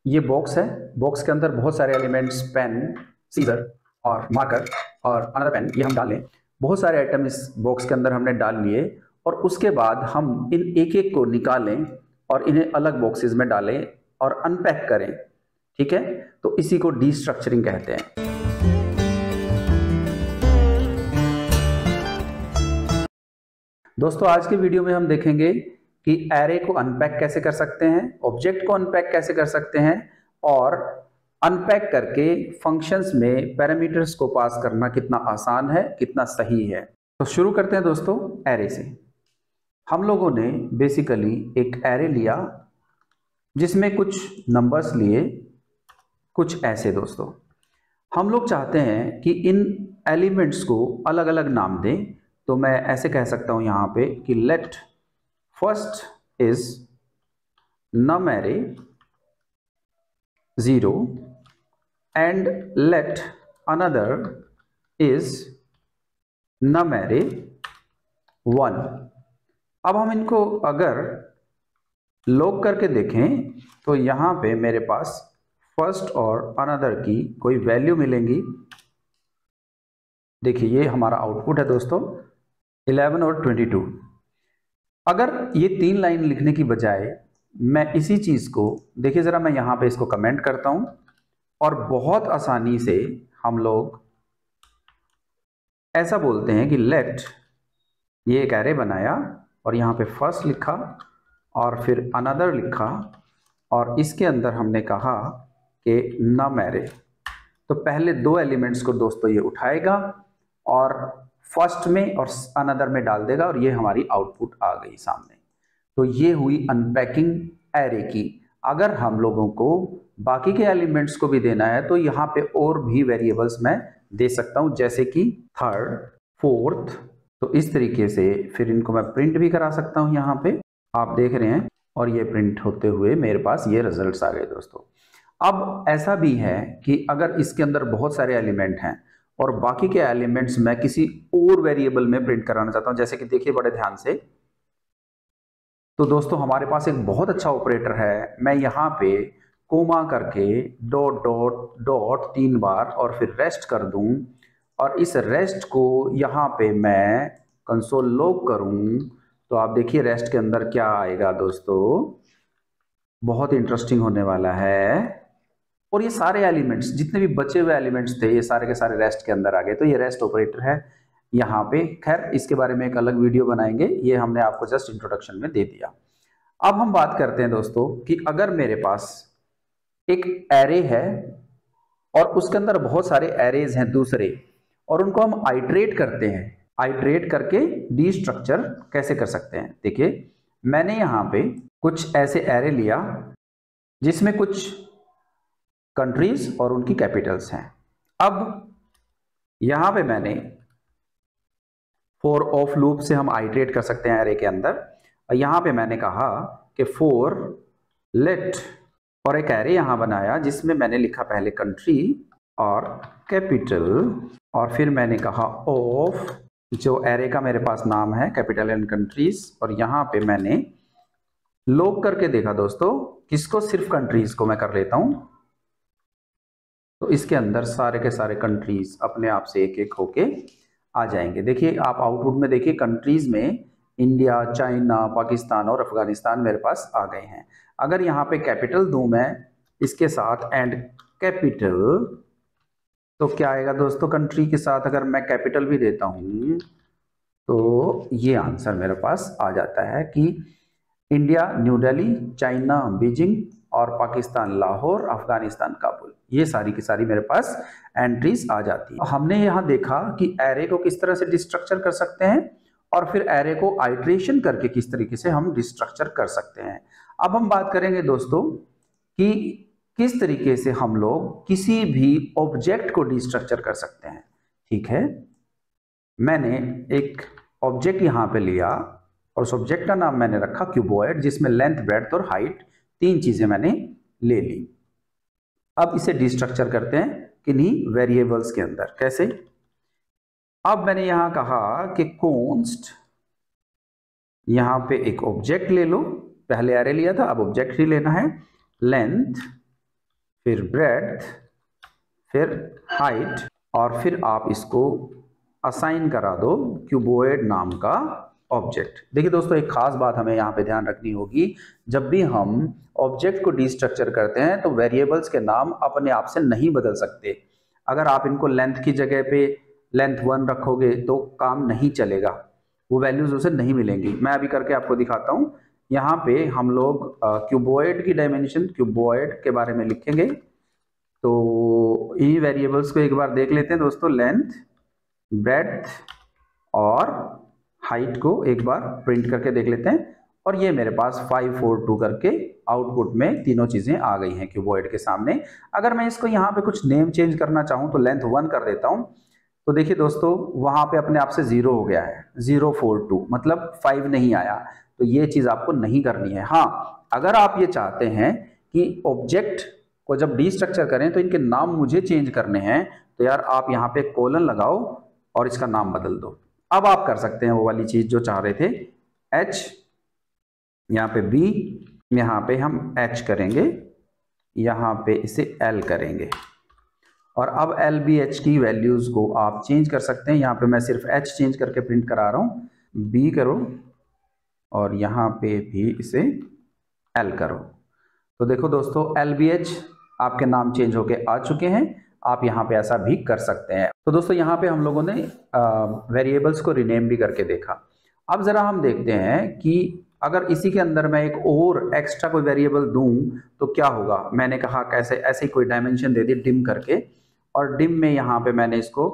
ये बॉक्स है, बॉक्स के अंदर बहुत सारे एलिमेंट्स, पेन, सीजर और मार्कर और अनदर पेन, ये हम डालें। बहुत सारे आइटम इस बॉक्स के अंदर हमने डाल लिए और उसके बाद हम इन एक एक को निकालें और इन्हें अलग बॉक्सेस में डालें और अनपैक करें। ठीक है, तो इसी को डीस्ट्रक्चरिंग कहते हैं। दोस्तों आज के वीडियो में हम देखेंगे कि एरे को अनपैक कैसे कर सकते हैं, ऑब्जेक्ट को अनपैक कैसे कर सकते हैं और अनपैक करके फंक्शंस में पैरामीटर्स को पास करना कितना आसान है, कितना सही है। तो शुरू करते हैं दोस्तों एरे से। हम लोगों ने बेसिकली एक एरे लिया जिसमें कुछ नंबर्स लिए, कुछ ऐसे। दोस्तों हम लोग चाहते हैं कि इन एलिमेंट्स को अलग अलग नाम दें, तो मैं ऐसे कह सकता हूं यहां पे कि let first is num array 0 and let another is num array 1। अब हम इनको अगर लॉग करके देखें तो यहां पे मेरे पास फर्स्ट और अनदर की कोई वैल्यू मिलेंगी। देखिए ये हमारा आउटपुट है दोस्तों, 11 और 22। अगर ये तीन लाइन लिखने की बजाय मैं इसी चीज को, देखिए जरा मैं यहां पे इसको कमेंट करता हूं और बहुत आसानी से हम लोग ऐसा बोलते हैं कि लेट, ये एक एरे बनाया और यहां पे फर्स्ट लिखा और फिर अनदर लिखा और इसके अंदर हमने कहा कि num array। तो पहले दो एलिमेंट्स को दोस्तों ये उठाएगा और फर्स्ट में और अनदर में डाल देगा और ये हमारी आउटपुट आ गई सामने। तो ये हुई अनपैकिंग एरे की। अगर हम लोगों को बाकी के एलिमेंट्स को भी देना है तो यहाँ पे और भी वेरिएबल्स मैं दे सकता हूँ, जैसे कि थर्ड, फोर्थ। तो इस तरीके से फिर इनको मैं प्रिंट भी करा सकता हूँ। यहाँ पे आप देख रहे हैं और ये प्रिंट होते हुए मेरे पास ये रिजल्ट्स आ गए दोस्तों। अब ऐसा भी है कि अगर इसके अंदर बहुत सारे एलिमेंट हैं और बाकी के एलिमेंट्स मैं किसी और वेरिएबल में प्रिंट कराना चाहता हूं, जैसे कि देखिए बड़े ध्यान से, तो दोस्तों हमारे पास एक बहुत अच्छा ऑपरेटर है। मैं यहां पे कोमा करके डॉट डॉट डॉट 3 बार और फिर रेस्ट कर दूं और इस रेस्ट को यहां पे मैं कंसोल लॉग करूं तो आप देखिए रेस्ट के अंदर क्या आएगा दोस्तों, बहुत इंटरेस्टिंग होने वाला है। और ये सारे एलिमेंट्स, जितने भी बचे हुए एलिमेंट्स थे, ये सारे के सारे रेस्ट के अंदर आ गए। तो ये रेस्ट ऑपरेटर है यहाँ पे। खैर इसके बारे में एक अलग वीडियो बनाएंगे, ये हमने आपको जस्ट इंट्रोडक्शन में दे दिया। अब हम बात करते हैं दोस्तों कि अगर मेरे पास एक एरे है और उसके अंदर बहुत सारे एरेज हैं दूसरे, और उनको हम आइट्रेट करते हैं, आइट्रेट करके डीस्ट्रक्चर कैसे कर सकते हैं। देखिए मैंने यहाँ पे कुछ ऐसे एरे लिया जिसमें कुछ कंट्रीज और उनकी कैपिटल्स हैं। अब यहां पे मैंने फॉर ऑफ लूप से हम आइट्रेट कर सकते हैं एरे के अंदर, और यहां पे मैंने कहा कि फॉर लेट, और एक एरे यहां बनाया जिसमें मैंने लिखा पहले कंट्री और कैपिटल, और फिर मैंने कहा ऑफ, जो एरे का मेरे पास नाम है कैपिटल एंड कंट्रीज, और यहां पे मैंने लॉग करके देखा दोस्तों, किसको, सिर्फ कंट्रीज को मैं कर लेता हूं। तो इसके अंदर सारे के सारे कंट्रीज अपने आप से एक एक होके आ जाएंगे। देखिए आप आउटपुट में देखिए कंट्रीज में इंडिया, चाइना, पाकिस्तान और अफगानिस्तान मेरे पास आ गए हैं। अगर यहाँ पे कैपिटल दूं मैं इसके साथ एंड कैपिटल, तो क्या आएगा दोस्तों कंट्री के साथ। अगर मैं कैपिटल भी देता हूं तो ये आंसर मेरे पास आ जाता है कि India new Delhi, China Beijing और पाकिस्तान लाहौर, अफगानिस्तान काबुल। ये सारी की सारी मेरे पास एंट्रीज आ जाती है। हमने यहाँ देखा कि एरे को किस तरह से डिस्ट्रक्चर कर सकते हैं और फिर एरे को आइट्रेशन करके किस तरीके से हम डिस्ट्रक्चर कर सकते हैं। अब हम बात करेंगे दोस्तों कि किस तरीके से हम लोग किसी भी ऑब्जेक्ट को डिस्ट्रक्चर कर सकते हैं। ठीक है, मैंने एक ऑब्जेक्ट यहाँ पे लिया और उस ऑब्जेक्ट का नाम मैंने रखा क्यूबॉइड, जिसमें लेंथ, ब्रेड्थ और हाइट 3 चीजें मैंने ले ली। अब इसे डिस्ट्रक्चर करते हैं किन्हीं वेरिएबल्स के अंदर। कैसे? अब मैंने यहां कहा कि कॉन्स्ट, यहां पे एक ऑब्जेक्ट ले लो, पहले एरे लिया था अब ऑब्जेक्ट ही लेना है, लेंथ फिर ब्रेड्थ, फिर हाइट, और फिर आप इसको असाइन करा दो क्यूबॉइड नाम का ऑब्जेक्ट। देखिए दोस्तों, एक खास बात हमें यहाँ पे ध्यान रखनी होगी, जब भी हम ऑब्जेक्ट को डिस्ट्रक्चर करते हैं तो वेरिएबल्स के नाम अपने आप से नहीं बदल सकते। अगर आप इनको लेंथ की जगह पे लेंथ 1 रखोगे तो काम नहीं चलेगा, वो वैल्यूज उसे नहीं मिलेंगी। मैं अभी करके आपको दिखाता हूँ। यहाँ पे हम लोग क्यूबॉइड की डायमेंशन, क्यूबॉइड के बारे में लिखेंगे। तो इन्हीं वेरिएबल्स को एक बार देख लेते हैं दोस्तों। लेंथ, ब्रेड्थ और हाइट को एक बार प्रिंट करके देख लेते हैं। और ये मेरे पास 5 4 2 करके आउटपुट में तीनों चीजें आ गई हैं क्यूबॉइड के सामने। अगर मैं इसको यहाँ पे कुछ नेम चेंज करना चाहूँ तो लेंथ 1 कर देता हूँ। तो देखिए दोस्तों, वहां पे अपने आप से 0 हो गया है, 0 4 2, मतलब 5 नहीं आया। तो ये चीज आपको नहीं करनी है। हाँ, अगर आप ये चाहते हैं कि ऑब्जेक्ट को जब डिस्ट्रक्चर करें तो इनके नाम मुझे चेंज करने हैं, तो यार आप यहाँ पे कोलन लगाओ और इसका नाम बदल दो। अब आप कर सकते हैं वो वाली चीज जो चाह रहे थे। H, यहाँ पे B, यहाँ पे हम H करेंगे, यहाँ पे इसे L करेंगे। और अब L, B, H की वैल्यूज को आप चेंज कर सकते हैं। यहाँ पे मैं सिर्फ H चेंज करके प्रिंट करा रहा हूँ। B करो और यहाँ पे भी इसे L करो। तो देखो दोस्तों, L, B, H आपके नाम चेंज होके आ चुके हैं। आप यहाँ पे ऐसा भी कर सकते हैं। तो दोस्तों, यहाँ पे हम लोगों ने वेरिएबल्स को रिनेम भी करके देखा। अब जरा हम देखते हैं कि अगर इसी के अंदर मैं एक और एक्स्ट्रा कोई वेरिएबल दूं तो क्या होगा। मैंने कहा कैसे, ऐसे ही कोई डायमेंशन दे दी डिम करके, और डिम में यहाँ पे मैंने इसको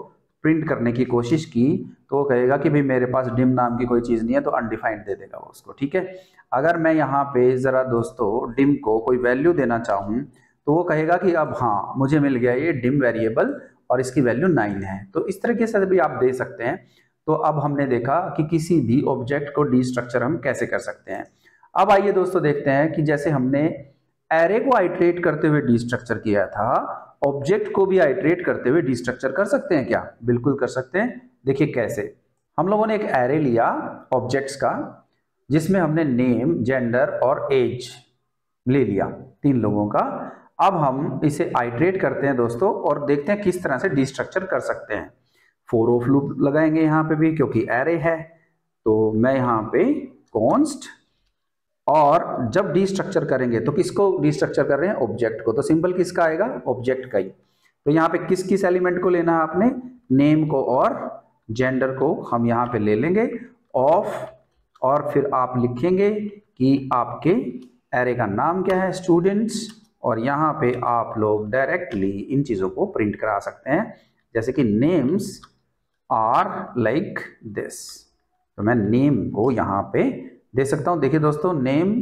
प्रिंट करने की कोशिश की तो वो कहेगा कि भाई मेरे पास डिम नाम की कोई चीज़ नहीं है, तो अनडिफाइंड दे देगा वो उसको। ठीक है। अगर मैं यहाँ पे ज़रा दोस्तों डिम को कोई वैल्यू देना चाहूँ तो वो कहेगा कि अब हाँ, मुझे मिल गया ये डिम वेरिएबल और इसकी वैल्यू 9 है। तो इस तरीके से भी आप दे सकते हैं। तो अब हमने देखा कि किसी भी ऑब्जेक्ट को डिस्ट्रक्चर हम कैसे कर सकते हैं। अब आइए दोस्तों देखते हैं कि जैसे हमने एरे को आइटरेट करते हुए डिस्ट्रक्चर किया था, ऑब्जेक्ट को भी आइटरेट करते हुए डिस्ट्रक्चर कर सकते हैं क्या? बिल्कुल कर सकते हैं। देखिए कैसे। हम लोगों ने एक एरे लिया ऑब्जेक्ट्स का, जिसमें हमने नेम, जेंडर और एज ले लिया, 3 लोगों का। अब हम इसे आइटरेट करते हैं दोस्तों और देखते हैं किस तरह से डिस्ट्रक्चर कर सकते हैं। फॉर ऑफ लूप लगाएंगे यहाँ पे भी, क्योंकि एरे है। तो मैं यहाँ पे कॉन्स्ट, और जब डिस्ट्रक्चर करेंगे तो किसको डिस्ट्रक्चर कर रहे हैं? ऑब्जेक्ट को। तो सिंबल किसका आएगा? ऑब्जेक्ट का ही। तो यहाँ पे किस किस एलिमेंट को लेना है आपने? नेम को और जेंडर को हम यहाँ पे ले लेंगे ऑफ, और फिर आप लिखेंगे कि आपके एरे का नाम क्या है? स्टूडेंट्स। और यहाँ पे आप लोग डायरेक्टली इन चीजों को प्रिंट करा सकते हैं, जैसे कि नेम्स आर लाइक दिस। तो मैं नेम को यहाँ पे दे सकता हूँ। देखिए दोस्तों, नेम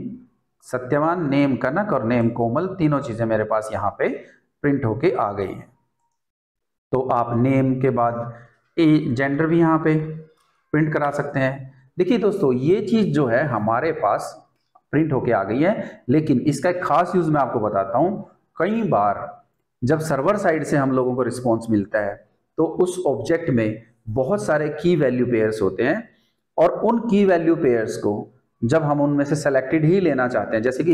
सत्यवान, नेम कनक और नेम कोमल, तीनों चीजें मेरे पास यहाँ पे प्रिंट होके आ गई हैं। तो आप नेम के बाद जेंडर भी यहाँ पे प्रिंट करा सकते हैं। देखिए दोस्तों, ये चीज जो है हमारे पास प्रिंट होके आ गई है, लेकिन इसका एक खास यूज मैं आपको बताता हूं। कई बार जब सर्वर साइड से हम लोगों को रिस्पॉन्स मिलता है तो उस ऑब्जेक्ट में बहुत सारे की वैल्यू पेयर्स होते हैं, और उन की वैल्यू पेयर्स को जब हम उनमें से सेलेक्टेड ही लेना चाहते हैं, जैसे कि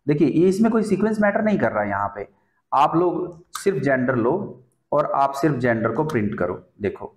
देखिए ये इसमें कोई सीक्वेंस मैटर नहीं कर रहा है। यहाँ पे आप लोग सिर्फ जेंडर लो और आप सिर्फ जेंडर को प्रिंट करो। देखो,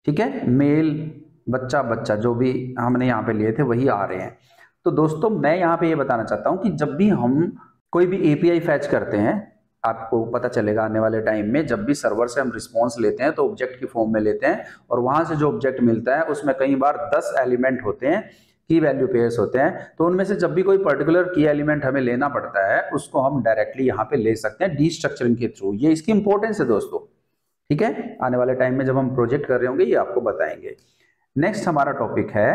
ठीक है, मेल, बच्चा, बच्चा, जो भी हमने यहाँ पे लिए थे वही आ रहे हैं। तो दोस्तों, मैं यहाँ पे ये बताना चाहता हूँ कि जब भी हम कोई भी एपीआई फैच करते हैं, आपको पता चलेगा आने वाले टाइम में, जब भी सर्वर से हम रिस्पॉन्स लेते हैं तो ऑब्जेक्ट की फॉर्म में लेते हैं, और वहां से जो ऑब्जेक्ट मिलता है उसमें कई बार 10 एलिमेंट होते हैं, की वैल्यू पेयर्स होते हैं। तो उनमें से जब भी कोई पर्टिकुलर की एलिमेंट हमें लेना पड़ता है, उसको हम डायरेक्टली यहाँ पे ले सकते हैं डिस्ट्रक्चरिंग के थ्रू। ये इसकी इंपॉर्टेंस है दोस्तों। ठीक है, आने वाले टाइम में जब हम प्रोजेक्ट कर रहे होंगे ये आपको बताएंगे। नेक्स्ट हमारा टॉपिक है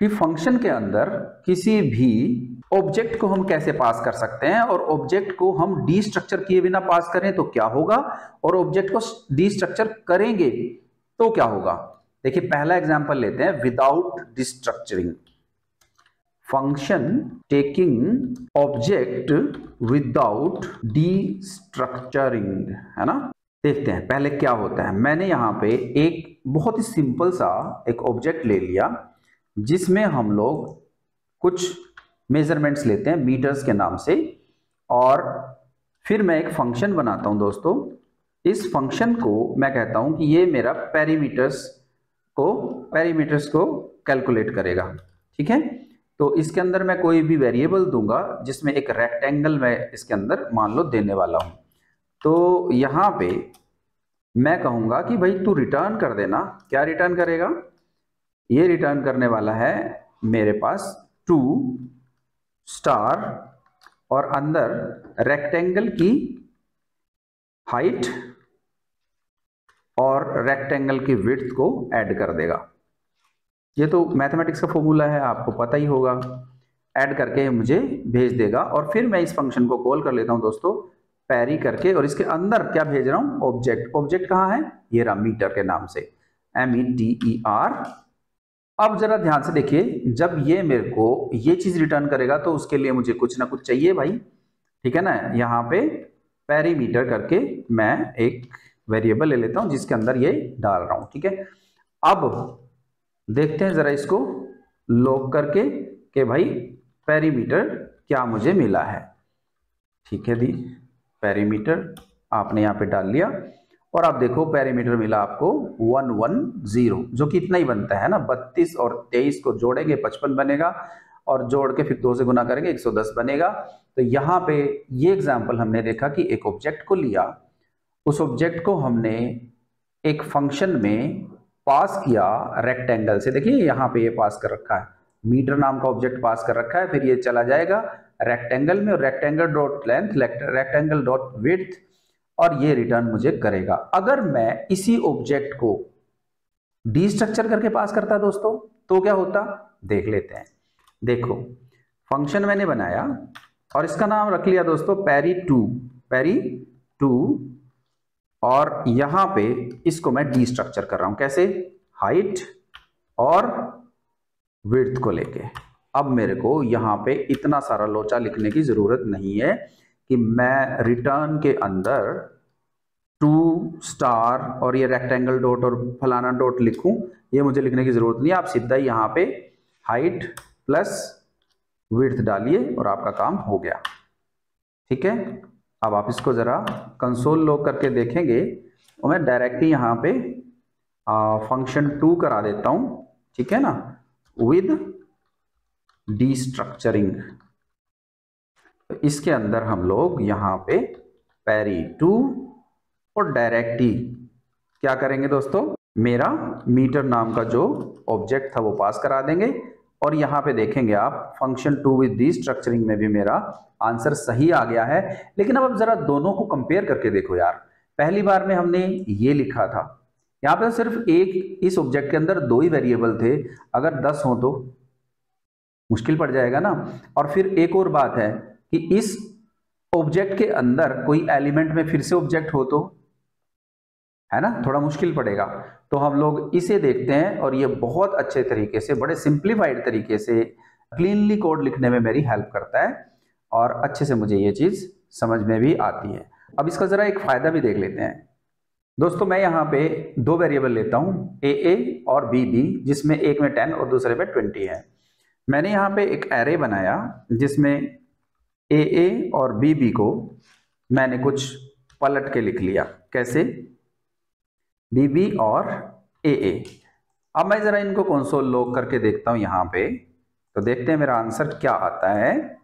कि फंक्शन के अंदर किसी भी ऑब्जेक्ट को हम कैसे पास कर सकते हैं, और ऑब्जेक्ट को हम डिस्ट्रक्चर किए बिना पास करें तो क्या होगा, और ऑब्जेक्ट को डिस्ट्रक्चर करेंगे तो क्या होगा। देखिए पहला एग्जांपल लेते हैं, without destructuring. Function taking object without destructuring, है ना। देखते हैं पहले क्या होता है। मैंने यहाँ पे एक बहुत ही सिंपल सा एक ऑब्जेक्ट ले लिया, जिसमें हम लोग कुछ मेजरमेंट्स लेते हैं मीटर्स के नाम से, और फिर मैं एक फंक्शन बनाता हूं दोस्तों। इस फंक्शन को मैं कहता हूं कि ये मेरा पैरामीटर्स को कैलकुलेट करेगा। ठीक है, तो इसके अंदर मैं कोई भी वेरिएबल दूंगा जिसमें एक रेक्टेंगल मैं इसके अंदर मान लो देने वाला हूं। तो यहां पे मैं कहूंगा कि भाई तू रिटर्न कर देना। क्या रिटर्न करेगा? ये रिटर्न करने वाला है मेरे पास 2 स्टार और अंदर रेक्टेंगल की हाइट और रेक्टेंगल की विड्थ को ऐड कर देगा। ये तो मैथमेटिक्स का फॉर्मूला है, आपको पता ही होगा। ऐड करके मुझे भेज देगा और फिर मैं इस फंक्शन को कॉल कर लेता हूं दोस्तों, पैरी करके, और इसके अंदर क्या भेज रहा हूं? ऑब्जेक्ट। ऑब्जेक्ट कहां है? ये रहा, मीटर के नाम से, METER। अब जरा ध्यान से देखिए, जब ये मेरे को ये चीज रिटर्न करेगा तो उसके लिए मुझे कुछ ना कुछ चाहिए भाई। ठीक है ना, यहाँ पे पैरीमीटर करके मैं एक वेरिएबल ले लेता हूं जिसके अंदर ये डाल रहा हूं। ठीक है, अब देखते हैं जरा इसको लॉग करके कि भाई पैरीमीटर क्या मुझे मिला है। ठीक है दी, पैरीमीटर आपने यहाँ पे डाल लिया और आप देखो पैरीमीटर मिला आपको 110, जो कि इतना ही बनता है ना, 32 और 23 को जोड़ेंगे 55 बनेगा, और जोड़ के फिर 2 से गुना करेंगे 110 बनेगा। तो यहाँ पे ये एग्जाम्पल हमने देखा कि एक ऑब्जेक्ट को लिया, उस ऑब्जेक्ट को हमने एक फंक्शन में पास किया रेक्टेंगल से। देखिए यहाँ पे ये पास कर रखा है, मीटर नाम का ऑब्जेक्ट पास कर रखा है, फिर ये चला जाएगा रेक्टेंगल में, और rectangle dot length, rectangle dot width, और ये रिटर्न मुझे करेगा। अगर मैं इसी ऑब्जेक्ट को डीस्ट्रक्चर करके पास करता दोस्तों तो क्या होता, देख लेते हैं। देखो फंक्शन मैंने बनाया और इसका नाम रख लिया दोस्तों पैरी2, और यहां पे इसको मैं डीस्ट्रक्चर कर रहा हूं। कैसे? हाइट और विड्थ को लेके। अब मेरे को यहां पे इतना सारा लोचा लिखने की जरूरत नहीं है कि मैं रिटर्न के अंदर 2 स्टार और ये रेक्टेंगल डॉट और फलाना डॉट लिखूं, ये मुझे लिखने की जरूरत नहीं है। आप सीधा ही यहाँ पे हाइट प्लस विड्थ डालिए और आपका काम हो गया। ठीक है, अब आप इसको जरा कंसोल लॉग करके देखेंगे और मैं डायरेक्ट ही यहाँ पे फंक्शन 2 करा देता हूं। ठीक है ना, विद डीस्ट्रक्चरिंग। तो इसके अंदर हम लोग यहाँ पे पैरी2 और डायरेक्ट ही क्या करेंगे दोस्तों, मेरा मीटर नाम का जो ऑब्जेक्ट था वो पास करा देंगे, और यहाँ पे देखेंगे आप फंक्शन 2 विद डीस्ट्रक्चरिंग में भी मेरा आंसर सही आ गया है। लेकिन अब जरा दोनों को कंपेयर करके देखो यार, पहली बार में हमने ये लिखा था, यहाँ पे सिर्फ एक, इस ऑब्जेक्ट के अंदर 2 ही वेरिएबल थे, अगर 10 हो तो मुश्किल पड़ जाएगा ना। और फिर एक और बात है कि इस ऑब्जेक्ट के अंदर कोई एलिमेंट में फिर से ऑब्जेक्ट हो तो, है ना, थोड़ा मुश्किल पड़ेगा। तो हम लोग इसे देखते हैं और ये बहुत अच्छे तरीके से, बड़े सिंप्लीफाइड तरीके से क्लीनली कोड लिखने में मेरी हेल्प करता है, और अच्छे से मुझे ये चीज समझ में भी आती है। अब इसका जरा एक फायदा भी देख लेते हैं दोस्तों। मैं यहाँ पे 2 वेरिएबल लेता हूँ, AA और BB, जिसमें एक में 10 और दूसरे में 20 है। मैंने यहाँ पे एक एरे बनाया जिसमें AA और BB को मैंने कुछ पलट के लिख लिया। कैसे? BB और AA। अब मैं जरा इनको कंसोल लॉग करके देखता हूं यहाँ पे, तो देखते हैं मेरा आंसर क्या आता है।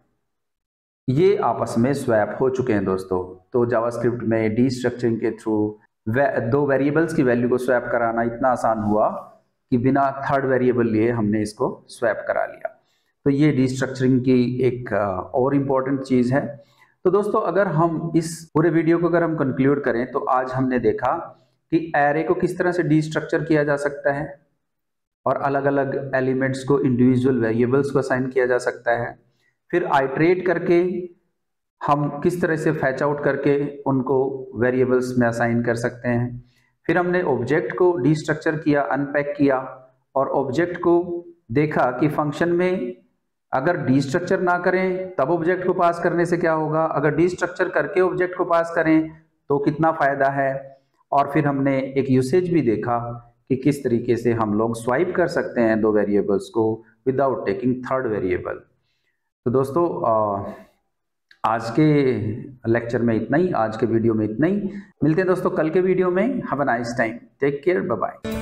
ये आपस में स्वैप हो चुके हैं दोस्तों। तो जावास्क्रिप्ट में डीस्ट्रक्चरिंग के थ्रू 2 वेरिएबल्स की वैल्यू को स्वैप कराना इतना आसान हुआ कि बिना थर्ड वेरिएबल लिए हमने इसको स्वैप करा लिया। तो ये डीस्ट्रक्चरिंग की एक और इम्पॉर्टेंट चीज़ है। तो दोस्तों अगर हम इस पूरे वीडियो को अगर हम कंक्लूड करें तो आज हमने देखा कि एरे को किस तरह से डीस्ट्रक्चर किया जा सकता है और अलग अलग एलिमेंट्स को इंडिविजुअल वेरिएबल्स को असाइन किया जा सकता है। फिर आइट्रेट करके हम किस तरह से फैच आउट करके उनको वेरिएबल्स में असाइन कर सकते हैं। फिर हमने ऑब्जेक्ट को डीस्ट्रक्चर किया, अनपैक किया, और ऑब्जेक्ट को देखा कि फंक्शन में अगर डीस्ट्रक्चर ना करें तब ऑब्जेक्ट को पास करने से क्या होगा, अगर डीस्ट्रक्चर करके ऑब्जेक्ट को पास करें तो कितना फायदा है। और फिर हमने एक यूसेज भी देखा कि किस तरीके से हम लोग स्वाइप कर सकते हैं 2 वेरिएबल्स को विदाउट टेकिंग थर्ड वेरिएबल। तो दोस्तों आज के लेक्चर में इतना ही, आज के वीडियो में इतना ही। मिलते हैं दोस्तों कल के वीडियो में। Have a nice time, take care, bye bye.